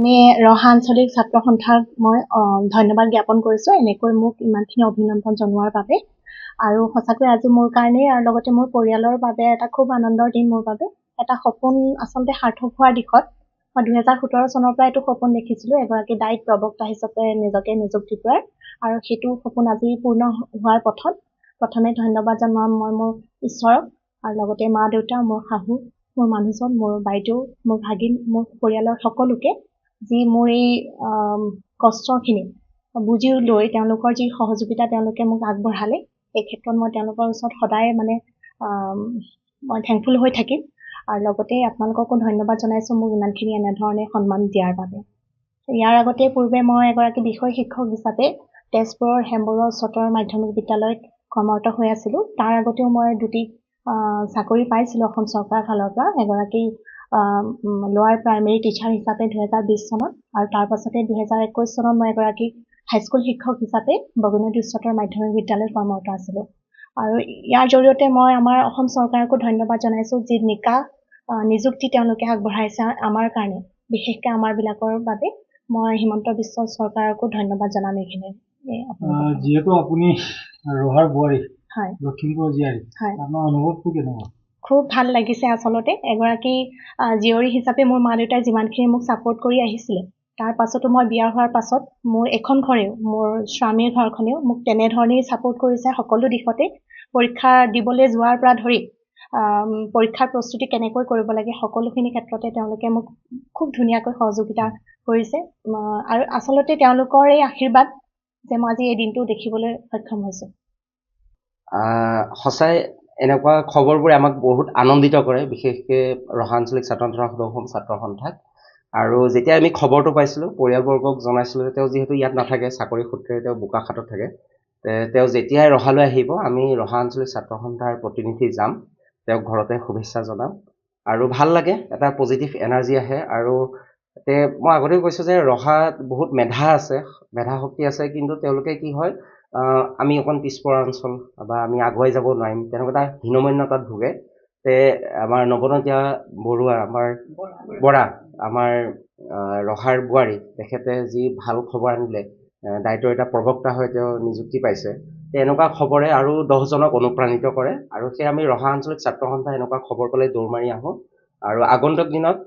প্ৰথমে ৰহা আঞ্চলিক ছাত্ৰ সন্থাক মই ধন্যবাদ জ্ঞাপন কৰিছোঁ এনেকৈ মোক ইমানখিনি অভিনন্দন জনোৱাৰ বাবে। আৰু সঁচাকৈ আজি মোৰ কাৰণে আৰু লগতে মোৰ পৰিয়ালৰ বাবে এটা খুব আনন্দৰ দিন মোৰ বাবে। এটা সপোন আচলতে সাৰ্থক হোৱাৰ দিশত মই 2017 চনৰ পৰা এইটো সপোন দেখিছিলোঁ এগৰাকী ডায়েট প্ৰবক্তা হিচাপে নিজকে নিযুক্তি কৰাৰ, আৰু সেইটো সপোন আজি পূৰ্ণ হোৱাৰ পথত। প্ৰথমে ধন্যবাদ জনাম মই মোৰ ঈশ্বৰক, আৰু লগতে মা দেউতা, মোৰ শাহু, মোৰ মানুহজন, মোৰ বাইদেউ, মোৰ ভাগিন, মোৰ পৰিয়ালৰ সকলোকে যি মোৰ এই কষ্টখিনি বুজি লৈ তেওঁলোকৰ যি সহযোগিতা তেওঁলোকে মোক আগবঢ়ালে, এই ক্ষেত্ৰত মই তেওঁলোকৰ ওচৰত সদায় মই থেংকফুল হৈ থাকিম। আৰু লগতে আপোনালোককো ধন্যবাদ জনাইছোঁ মোক ইমানখিনি এনেধৰণে সন্মান দিয়াৰ বাবে। ইয়াৰ আগতে পূৰ্বে মই এগৰাকী বিষয় শিক্ষক হিচাপে তেজপুৰৰ হেমবৰুৱা উচ্চতৰ মাধ্যমিক বিদ্যালয়ত কৰ্মৰত হৈ আছিলোঁ। তাৰ আগতেও মই দুটি চাকৰি পাইছিলোঁ অসম চৰকাৰৰ ফালৰ পৰা, এগৰাকী লোৱাৰ প্ৰাইমেৰী টিচাৰ হিচাপে 2020 চনত, আৰু তাৰ পাছতে 2021 চনত মই এগৰাকী হাইস্কুল শিক্ষক হিচাপে বগীনদী উচ্চতৰ মাধ্যমিক বিদ্যালয়ত কৰ্মৰত আছিলোঁ। আৰু ইয়াৰ জৰিয়তে মই আমাৰ অসম চৰকাৰকো ধন্যবাদ জনাইছোঁ যি নিযুক্তি তেওঁলোকে আগবঢ়াইছে আমাৰ কাৰণে, বিশেষকৈ আমাৰবিলাকৰ বাবে। মই হিমন্ত বিশ্ব চৰকাৰকো ধন্যবাদ জনাম এইখিনি। যিহেতু আপুনি ৰহাৰ বোৱাৰী, হয়, লখিমপুৰ জীয়াৰী, আপোনাৰ অনুভৱটো কেনেকুৱা? খুব ভাল লাগিছে আচলতে। এগৰাকী জীয়ৰী হিচাপে মোৰ মা দেউতাই যিমানখিনি মোক ছাপোৰ্ট কৰি আহিছিলে, তাৰ পাছতো মই বিয়া হোৱাৰ পাছত মোৰ এখন ঘৰেও, মোৰ স্বামীৰ ঘৰখনেও মোক তেনেধৰণেই ছাপোৰ্ট কৰিছে সকলো দিশতে। পৰীক্ষা দিবলৈ যোৱাৰ পৰা ধৰি পৰীক্ষাৰ প্ৰস্তুতি কেনেকৈ কৰিব লাগে সকলোখিনি ক্ষেত্ৰতে তেওঁলোকে মোক খুব ধুনীয়াকৈ সহযোগিতা কৰিছে। আৰু আচলতে তেওঁলোকৰ এই আশীৰ্বাদ যে মই আজি এই দিনটো দেখিবলৈ সক্ষম হৈছোঁ। সঁচাই এনেকুৱা খবৰবোৰে আমাক বহুত আনন্দিত কৰে, বিশেষকৈ ৰহা আঞ্চলিক ছাত্ৰ সন্থাৰ অসম ছাত্ৰ সন্থাক। আৰু যেতিয়া আমি খবৰটো পাইছিলোঁ, পৰিয়ালবৰ্গক জনাইছিলোঁ যে তেওঁ যিহেতু ইয়াত নাথাকে, চাকৰি সূত্ৰে তেওঁ বোকাখাতত থাকে, তেওঁ যেতিয়াই ৰহালৈ আহিব আমি ৰহা আঞ্চলিক ছাত্ৰ সন্থাৰ প্ৰতিনিধি যাম, তেওঁক ঘৰতে শুভেচ্ছা জনাম। আৰু ভাল লাগে, এটা পজিটিভ এনাৰ্জি আহে। আৰু মই আগতেও কৈছোঁ যে ৰহাত বহুত মেধা আছে, মেধা শক্তি আছে, কিন্তু তেওঁলোকে কি হয়, আমি অকণ পিছপৰা অঞ্চল বা আমি আগুৱাই যাব নোৱাৰিম তেনেকুৱা এটা হীনমন্যতাত ভোগে। আমাৰ নৱনতীয়া বৰুৱা, বৰা, আমাৰ ৰহাৰ বোৱাৰী, তেখেতে যি ভাল খবৰ আনিলে, দায়িত্বৰ এটা প্ৰবক্তা হৈ তেওঁ নিযুক্তি পাইছে, এনেকুৱা খবৰে আৰু 10জনক অনুপ্ৰাণিত কৰে। আৰু সেই আমি ৰহা আঞ্চলিক ছাত্ৰ সন্থা এনেকুৱা খবৰ পালে দৌৰ মাৰি আহোঁ। আৰু আগন্তুক দিনত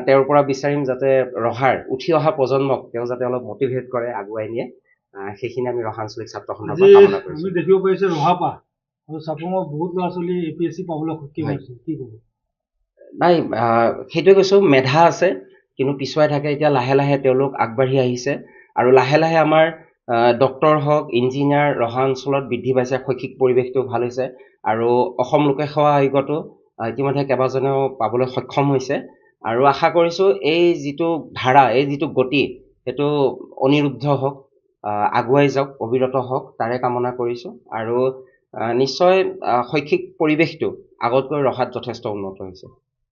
তেওঁৰ পৰা বিচাৰিম যাতে ৰহাৰ উঠি অহা প্ৰজন্মক তেওঁ যাতে অলপ মটিভেট কৰে, আগুৱাই নিয়ে। সেইখিনি আমি ৰহা আঞ্চলিক ছাত্ৰ সন্থাৰ পৰা কামনা কৰিছোঁ। আমি দেখিব পাৰিছোঁ ৰহাপা আৰু চাপঙৰ বহুত ল'ৰা ছোৱালী APSC পাবলৈ সক্ষম হৈছে, কি ক'ব? নাই, সেইটোৱে কৈছোঁ, মেধা আছে কিন্তু পিছুৱাই থাকে। এতিয়া লাহে লাহে তেওঁলোক আগবাঢ়ি আহিছে, আৰু লাহে লাহে আমাৰ ডক্তৰ হওক, ইঞ্জিনিয়াৰ ৰহা অঞ্চলত বৃদ্ধি পাইছে, শৈক্ষিক পৰিৱেশটো ভাল হৈছে। আৰু অসম লোকসেৱা আয়োগতো ইতিমধ্যে কেইবাজনেও পাবলৈ সক্ষম হৈছে। আৰু আশা কৰিছোঁ এই যিটো ধাৰা, এই যিটো গতি, সেইটো অনিৰুদ্ধ হওক, আগুৱাই যাওক, অবিৰত হওক, তাৰে কামনা কৰিছোঁ। আৰু নিশ্চয় শৈক্ষিক পৰিৱেশটো আগতকৈ ৰহাত যথেষ্ট উন্নত হৈছে।